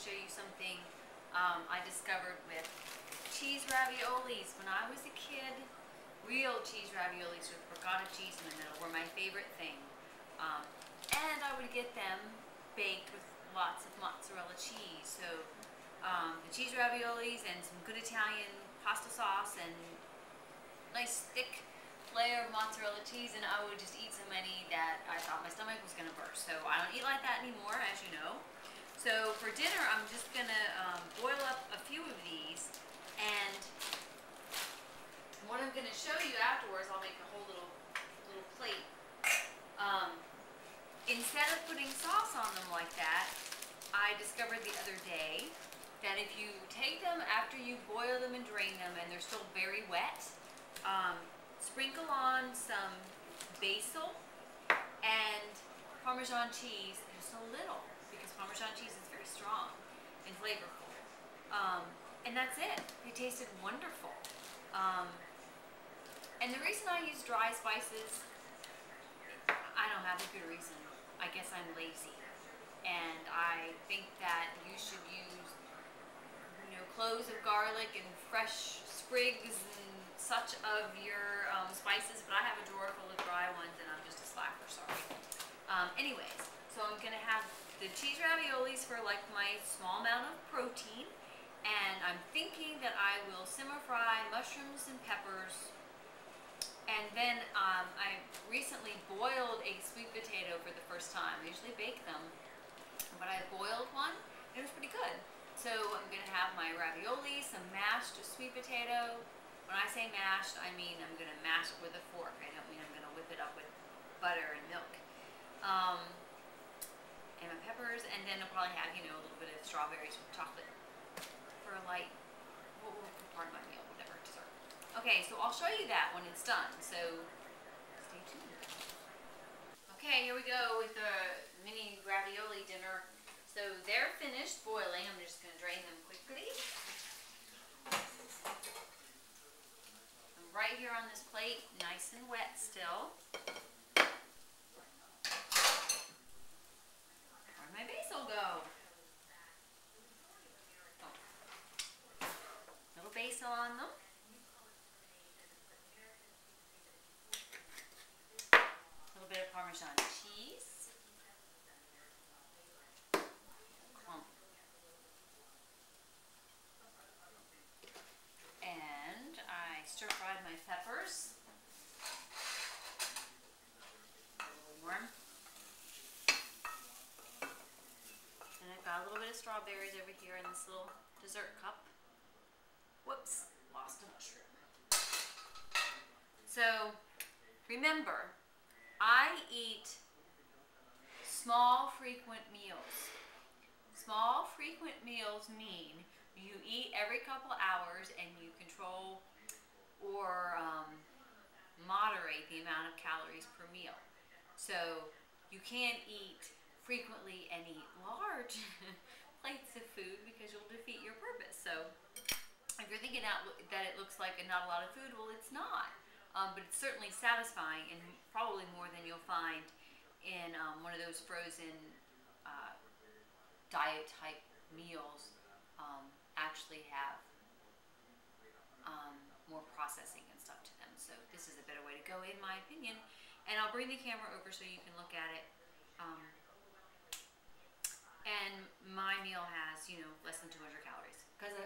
show you something I discovered with cheese raviolis. When I was a kid, real cheese raviolis with ricotta cheese in the middle were my favorite thing. And I would get them baked with lots of mozzarella cheese. So the cheese raviolis and some good Italian pasta sauce and nice thick layer of mozzarella cheese, and I would just eat so many that I thought my stomach was going to burst. So I don't eat like that anymore, as you know. So for dinner, I'm just going to boil up a few of these, and what I'm going to show you afterwards, I'll make a whole little plate. Instead of putting sauce on them like that, I discovered the other day that if you take them after you boil them and drain them and they're still very wet, sprinkle on some basil and Parmesan cheese, just a little, because Parmesan cheese is very strong and flavorful. And that's it. It tasted wonderful. And the reason I use dry spices, I don't have a good reason. I guess I'm lazy. And I think that you should use, cloves of garlic and fresh sprigs and such of your spices, but I have a drawer full of dry ones and I'm just a slacker, sorry. Anyways, so I'm going to have the cheese raviolis for like my small amount of protein, and I'm thinking that I will simmer fry mushrooms and peppers, and then I recently boiled a sweet potato for the first time. I usually bake them, but I boiled one and it was pretty good. So I'm going to have my ravioli, some mashed sweet potato. When I say mashed, I mean I'm going to mash it with a fork. I don't mean I'm going to whip it up with butter and milk. And my peppers, and then I'll probably have, a little bit of strawberries with chocolate for a light, part of my meal, whatever, dessert. Okay, so I'll show you that when it's done, so stay tuned. Okay, here we go with the mini ravioli dinner. So they're finished boiling. I'm just going to drain them quickly. I'm right here on this plate, nice and wet still. Where'd my basil go? Oh. Little basil on them. A little bit of Parmesan cheese. And I stir-fried my peppers. A little warm. And I've got a little bit of strawberries over here in this little dessert cup. Whoops, lost a mushroom. So, remember, I eat small, frequent meals. Small, frequent meals mean you eat every couple hours and you control or moderate the amount of calories per meal. So you can't eat frequently and eat large plates of food because you'll defeat your purpose. So if you're thinking that it looks like not a lot of food, well, it's not. But it's certainly satisfying, and probably more than you'll find in one of those frozen diet type meals. Actually have more processing and stuff to them. So this is a better way to go, in my opinion. And I'll bring the camera over so you can look at it. And my meal has, less than 200 calories. Because